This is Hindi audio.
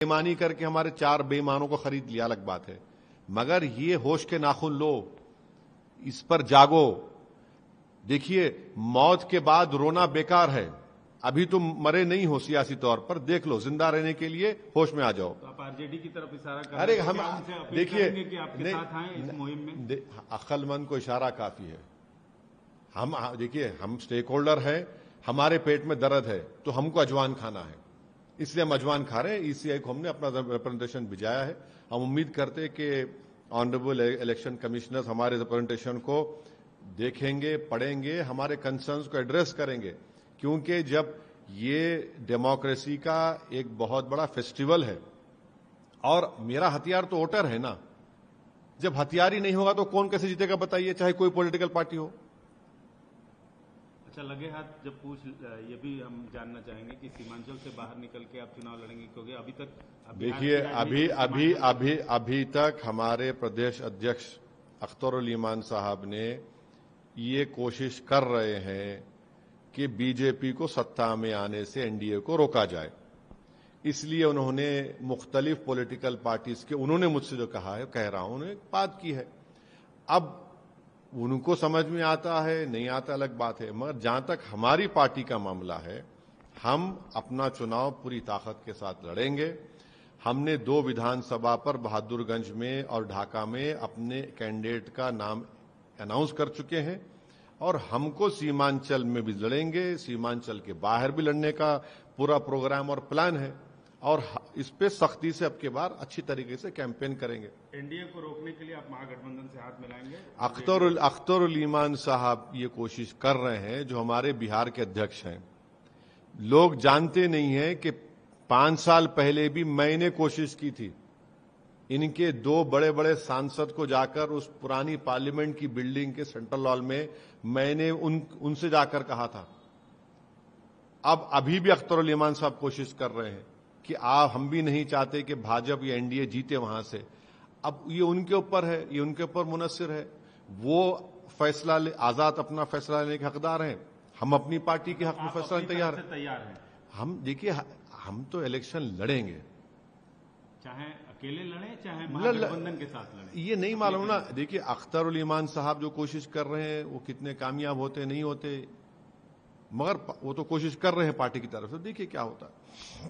बेईमानी करके हमारे 4 बेईमानों को खरीद लिया, अलग बात है, मगर ये होश के नाखून लो, इस पर जागो। देखिए, मौत के बाद रोना बेकार है। अभी तुम मरे नहीं हो सियासी तौर पर, देख लो, जिंदा रहने के लिए होश में आ जाओ। तो आप आरजेडी की तरफ इशारा कर अरे रहे हैं, हम क्या उनसे अपील देखिए, करेंगे कि आपके साथ आएं इस मुहिम में? अक्लमंद को इशारा काफी है। हम देखिए, हम स्टेक होल्डर हैं, हमारे पेट में दर्द है तो हमको अजवान खाना है, इसलिए हम अजवान खा रहे हैं। ईसीआई को हमने अपना रिप्रेजेंटेशन भिजाया है। हम उम्मीद करते हैं कि ऑनरेबल इलेक्शन कमिश्नर हमारे रिप्रेजेंटेशन को देखेंगे, पढ़ेंगे, हमारे कंसर्न्स को एड्रेस करेंगे, क्योंकि जब ये डेमोक्रेसी का एक बहुत बड़ा फेस्टिवल है और मेरा हथियार तो वोटर है ना। जब हथियार ही नहीं होगा तो कौन कैसे जीतेगा बताइए, चाहे कोई पॉलिटिकल पार्टी हो। अच्छा, लगे हाथ जब पूछ, ये भी हम जानना चाहेंगे कि सीमांचल से बाहर निकल के आप चुनाव लड़ेंगे, क्योंकि अभी तक देखिए, अभी तक हमारे प्रदेश अध्यक्ष अख्तरुल ईमान साहब ने ये कोशिश कर रहे हैं कि बीजेपी को सत्ता में आने से एनडीए को रोका जाए। इसलिए उन्होंने मुख्तलिफ पॉलिटिकल पार्टीज के, उन्होंने मुझसे जो कहा है, कह रहा हूं, उन्होंने बात की है। अब उनको समझ में आता है नहीं आता अलग बात है, मगर जहां तक हमारी पार्टी का मामला है, हम अपना चुनाव पूरी ताकत के साथ लड़ेंगे। हमने 2 विधानसभा पर बहादुरगंज में और ढाका में अपने कैंडिडेट का नाम अनाउंस कर चुके हैं और हमको सीमांचल में भी लड़ेंगे, सीमांचल के बाहर भी लड़ने का पूरा प्रोग्राम और प्लान है और इस पे सख्ती से अब के बाद अच्छी तरीके से कैंपेन करेंगे। एनडीए को रोकने के लिए आप महागठबंधन से हाथ मिलाएंगे? अख्तरुल ईमान साहब ये कोशिश कर रहे हैं, जो हमारे बिहार के अध्यक्ष हैं। लोग जानते नहीं हैं कि 5 साल पहले भी मैंने कोशिश की थी, इनके 2 बड़े बड़े सांसद को जाकर उस पुरानी पार्लियामेंट की बिल्डिंग के सेंट्रल हॉल में मैंने उनसे जाकर कहा था। अब अभी भी अख्तरुल ईमान साहब कोशिश कर रहे हैं कि हम भी नहीं चाहते कि भाजपा या एनडीए जीते वहां से। अब ये उनके ऊपर है, ये उनके ऊपर मुनस्सिर है, वो फैसला आजाद अपना फैसला लेने के हकदार हैं। हम अपनी पार्टी के हक में फैसला तैयार हैं। हम देखिए, हम तो इलेक्शन लड़ेंगे, चाहे अकेले लड़े चाहे महागठबंधन के साथ लड़े, ये नहीं मालूम ना। देखिए, अख्तरुल ईमान साहब जो कोशिश कर रहे हैं वो कितने कामयाब होते नहीं होते, मगर वो तो कोशिश कर रहे हैं पार्टी की तरफ से, देखिए क्या होता है।